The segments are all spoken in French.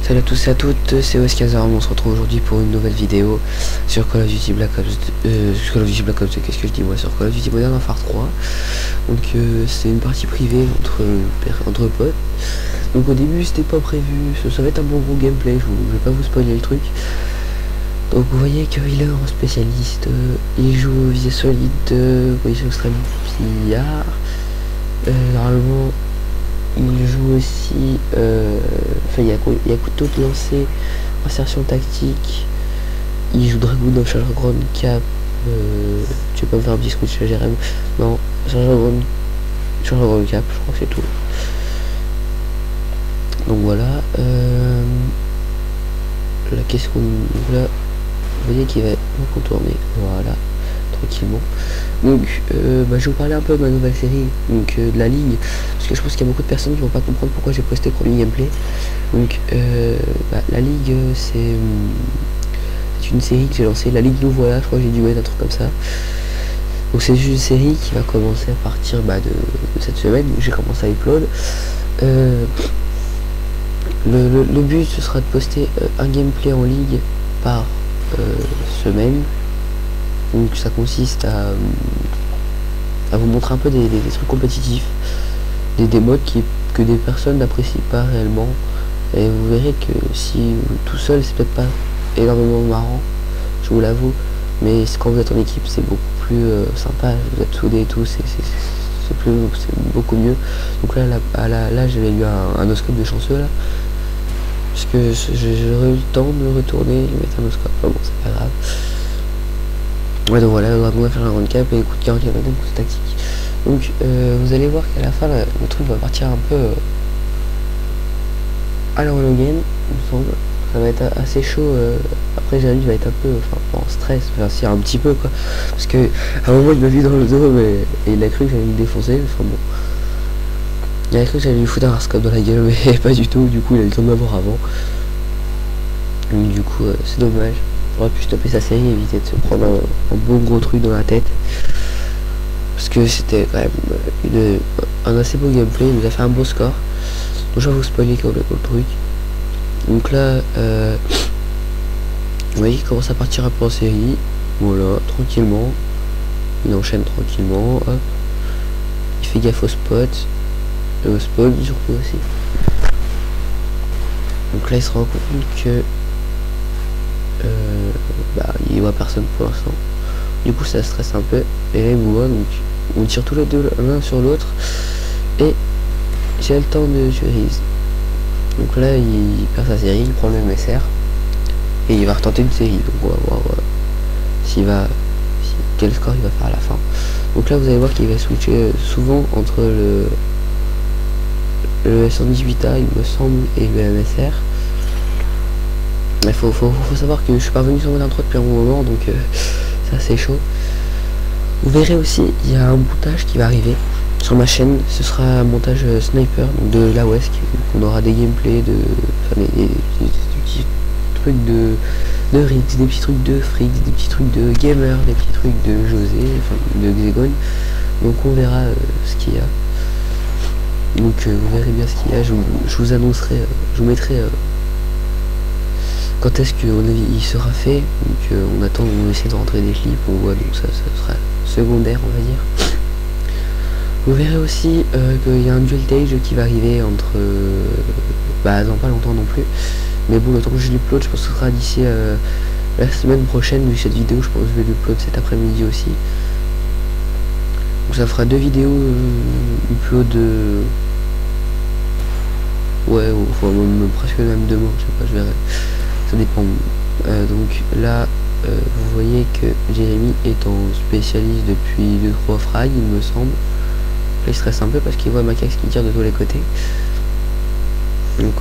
Salut à tous et à toutes, c'est Weskazer. On se retrouve aujourd'hui pour une nouvelle vidéo sur Call of Duty Black Ops. Qu'est-ce que je dis moi, sur Call of Duty Modern Warfare 3. Donc c'est une partie privée entre potes. Donc au début c'était pas prévu, ça va être un bon gros gameplay, je vais pas vous spoiler le truc. Donc vous voyez qu'il est un spécialiste, il joue au visée solide, position extrême pillard. Normalement il joue aussi, enfin il y a couteau de lancer, insertion tactique, il joue Dragoon dans Charger Ground Cap, tu veux pas me faire un petit switch à Jérém? Non, Charger Ground Cap, je crois que c'est tout. Donc voilà, là qu'est-ce qu'on... Là, vous voyez qu'il va contourner, voilà, tranquillement. Donc je vais vous parler un peu de ma nouvelle série, donc de la ligue, parce que je pense qu'il y a beaucoup de personnes qui vont pas comprendre pourquoi j'ai posté le premier gameplay. Donc la ligue, c'est une série que j'ai lancée, la ligue nous voilà, je crois que j'ai dû mettre un truc comme ça. Donc c'est juste une série qui va commencer à partir de cette semaine, j'ai commencé à upload. Le but ce sera de poster un gameplay en ligue par semaine. Donc ça consiste à vous montrer un peu des trucs compétitifs, des modes que des personnes n'apprécient pas réellement, et vous verrez que si tout seul c'est peut-être pas énormément marrant, je vous l'avoue, mais quand vous êtes en équipe c'est beaucoup plus sympa, vous êtes soudés et tout, c'est beaucoup mieux. Donc là j'avais eu un oscope de chanceux là, parce que j'aurais eu le temps de me retourner et mettre un oscope, bon c'est pas grave. Ouais, donc voilà, on va faire un handicap et coup de 40 km coup de tactique. Donc vous allez voir qu'à la fin le truc va partir un peu à la Hollow Game, il me semble. Ça va être assez chaud. Après Jérémy va être un peu en stress, enfin si, un petit peu quoi, parce que à un moment il m'a vu dans le dos et il a cru que j'allais le défoncer, mais enfin bon, il a cru que j'allais lui foutre un scope dans la gueule, mais pas du tout. Du coup il a eu le temps de m'avoir avant, donc du coup c'est dommage. J'aurais pu stopper sa série et éviter de se prendre un bon gros truc dans la tête, parce que c'était quand même un assez beau gameplay. Il nous a fait un beau score, donc je vais vous spoiler le truc. Donc là vous voyez qu'il commence à partir un peu en série, voilà, tranquillement il enchaîne tranquillement, hop, il fait gaffe au spot et au spawn surtout aussi. Donc là il se rend compte que il voit personne pour l'instant, du coup ça stresse un peu, et là il me voit, donc on tire tous les deux l'un sur l'autre et j'ai le temps de tuer Reese. Donc là il perd sa série, il prend le MSR et il va retenter une série, donc on va voir quel score il va faire à la fin. Donc là vous allez voir qu'il va switcher souvent entre le S118A il me semble et le MSR. Il faut savoir que je suis pas revenu sur Modern 3 depuis un bon moment, donc c'est assez chaud. Vous verrez aussi, il y a un montage qui va arriver sur ma chaîne, ce sera un montage sniper, donc de la West, on aura des gameplays des petits trucs de Rix, des petits trucs de Frix, des petits trucs de Gamer, des petits trucs de José, enfin de Xegon. Donc on verra ce qu'il y a. Donc vous verrez bien ce qu'il y a, je vous annoncerai, je vous mettrai quand est-ce qu'il sera fait. Donc on attend, on essaie de rentrer des clips, on voit, donc ça sera secondaire on va dire. Vous verrez aussi qu'il y a un duel tage qui va arriver entre dans pas longtemps non plus, mais bon, le temps que je l'upload, je pense que ce sera d'ici la semaine prochaine, vu cette vidéo je pense que je vais l'upload cet après-midi aussi. Donc ça fera 2 vidéos upload ouais, enfin même presque même demain, je sais pas, je verrai, ça dépend. Donc là vous voyez que Jérémy est en spécialiste depuis 2-3 frags il me semble. Là il stresse un peu parce qu'il voit Macax qui tire de tous les côtés. Donc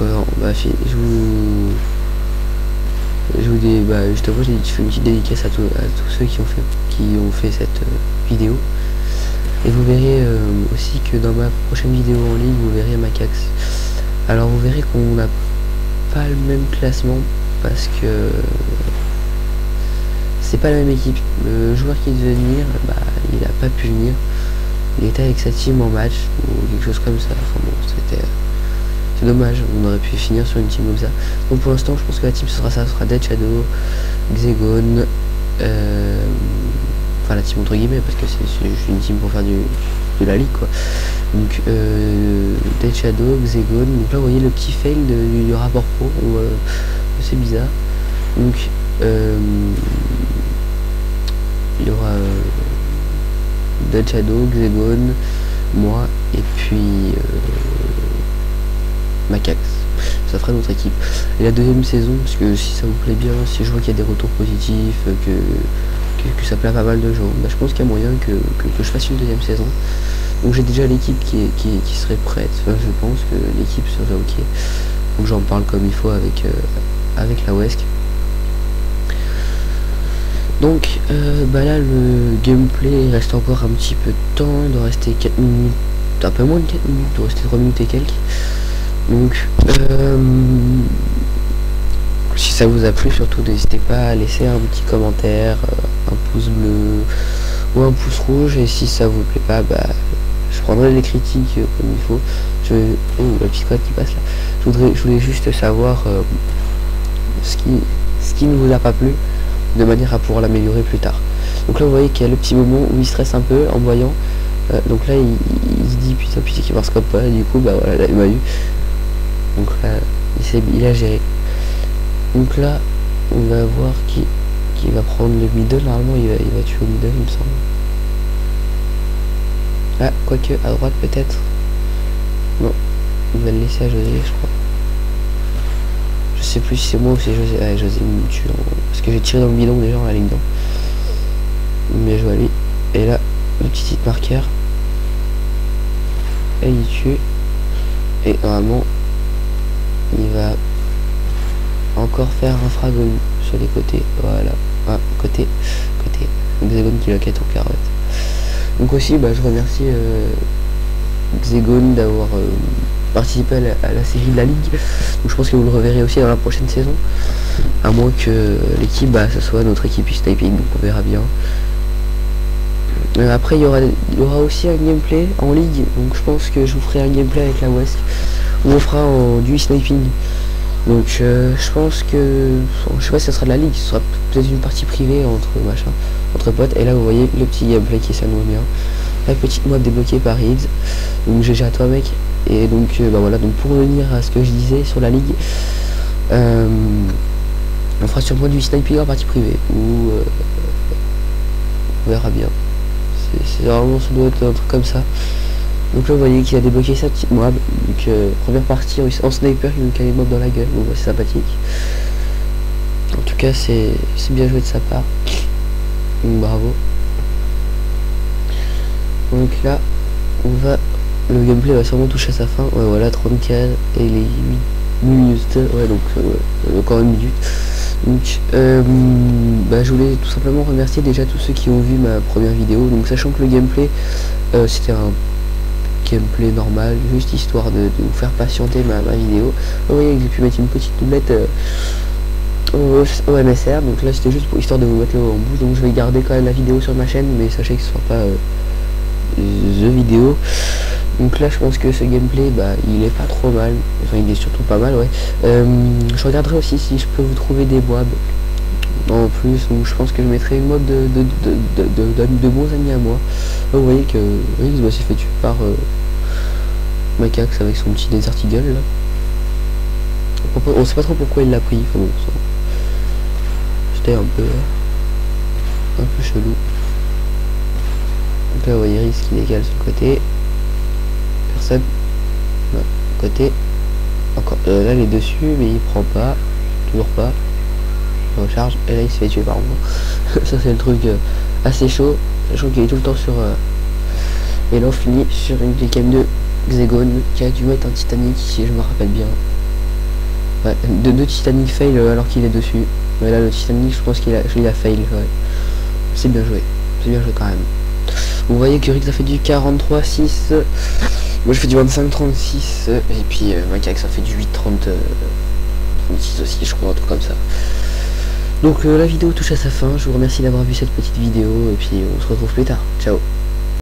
justement je fais une petite dédicace à tous ceux qui ont fait cette vidéo. Et vous verrez aussi que dans ma prochaine vidéo en ligne vous verrez Macax. Alors vous verrez qu'on n'a pas le même classement parce que c'est pas la même équipe. Le joueur qui devait venir, il a pas pu venir, il était avec sa team en match ou quelque chose comme ça. Enfin bon, C'est dommage, on aurait pu finir sur une team comme ça. Donc pour l'instant je pense que la team ce sera ça, ce sera Dead Shadow, Xegon, enfin la team entre guillemets parce que c'est juste une team pour faire de la ligue quoi. Donc Dead Shadow, Xegon, donc là vous voyez le petit fail du rapport pro, c'est bizarre. Donc il y aura Dead Shadow, Xegon, moi et puis Macax. Ça fera notre équipe. Et la deuxième saison, parce que si ça vous plaît bien, si je vois qu'il y a des retours positifs, que ça plaît à pas mal de gens, bah, je pense qu'il y a moyen que je fasse une deuxième saison. Donc j'ai déjà l'équipe qui serait prête. Enfin, je pense que l'équipe serait ok. Faut que j'en parle comme il faut avec la WESC. Donc bah là le gameplay il reste encore un petit peu de temps, il doit rester 4 minutes, un peu moins de 4 minutes, il doit rester 3 minutes et quelques. Donc si ça vous a plu, surtout n'hésitez pas à laisser un petit commentaire, un pouce bleu ou un pouce rouge, et si ça vous plaît pas, bah je prendrai les critiques comme il faut. Oh, la petite code qui passe là. Je voulais juste savoir ce qui ne vous a pas plu, de manière à pouvoir l'améliorer plus tard. Donc là vous voyez qu'il y a le petit moment où il stresse un peu en voyant. Donc là il se dit putain qu'il marche comme pas, et du coup bah voilà, il m'a eu. Donc là il a géré. Donc là on va voir qui va prendre le middle. Normalement il va tuer au middle il me semble. Ah quoique à droite peut-être. Non, il va le laisser à José je crois. Je sais plus si c'est moi ou c'est José. Ah, José me tue parce que j'ai tiré dans le bidon déjà en la ligne. Bien joué à lui. Et là le petit hit marqueur. Et il tue. Et normalement il va encore faire un fragon sur les côtés. Voilà. Ah, côté. Xegon qui loquette au carotte. Donc aussi bah, je remercie Xegon d'avoir participé à la série de la ligue. Donc je pense que vous le reverrez aussi dans la prochaine saison. À moins que l'équipe, bah, ça soit notre équipe sniping, donc on verra bien. Après il y aura aussi un gameplay en ligue. Donc je pense que je vous ferai un gameplay avec la WESC où on fera du sniping. Donc je pense que je sais pas si ça sera de la ligue, ce sera peut-être une partie privée entre potes. Et là vous voyez le petit gameplay qui s'annonce bien. La petite map débloquée par Reeds. Donc GG à toi mec. Et donc bah voilà, donc pour revenir à ce que je disais sur la ligue, on fera sûrement du sniping en partie privée ou on verra bien. C'est vraiment, ça doit être un truc comme ça. Donc là vous voyez qu'il a débloqué sa petite mob. Donc première partie en sniper, il nous cale les mobs dans la gueule. Bon bah, c'est sympathique. En tout cas c'est bien joué de sa part. Donc bravo. Donc là le gameplay va sûrement toucher à sa fin. Ouais voilà, 34 et les 8 minutes. Ouais donc encore une minute. Donc bah, je voulais tout simplement remercier déjà tous ceux qui ont vu ma première vidéo. Donc sachant que le gameplay c'était un gameplay normal, juste histoire de vous faire patienter ma vidéo. Vous voyez que j'ai pu mettre une petite doublette au MSR, donc là c'était juste pour histoire de vous mettre en bouche. Donc je vais garder quand même la vidéo sur ma chaîne, mais sachez que ce sera pas the vidéo. Donc là je pense que ce gameplay bah il est pas trop mal, enfin il est surtout pas mal ouais. Je regarderai aussi si je peux vous trouver des mobs en plus, donc je pense que je mettrai une mob de bons amis à moi. Là, vous voyez que Riggs s'est fait tuer par Macax avec son petit Desert Eagle là. On sait pas trop pourquoi il l'a pris, enfin, bon, c'était un peu chelou. Donc là vous voyez Riggs qui décale sur le côté. Personne. Non, côté. Encore. Là il est dessus mais il prend pas. Toujours pas. Recharge et là il se fait tuer par moi. Ça c'est le truc assez chaud, sachant qu'il est tout le temps sur et là on finit sur une GKM de Xegon qui a dû mettre un Titanic si je me rappelle bien. Ouais, deux Titanic fail alors qu'il est dessus. Mais là le Titanic je pense qu'il a fail, ouais. C'est bien joué quand même. Vous voyez que Rix a fait du 43-6. Moi je fais du 25-36 et puis Macax ça fait du 8-30 36 aussi je crois, un truc comme ça. Donc la vidéo touche à sa fin, je vous remercie d'avoir vu cette petite vidéo et puis on se retrouve plus tard. Ciao.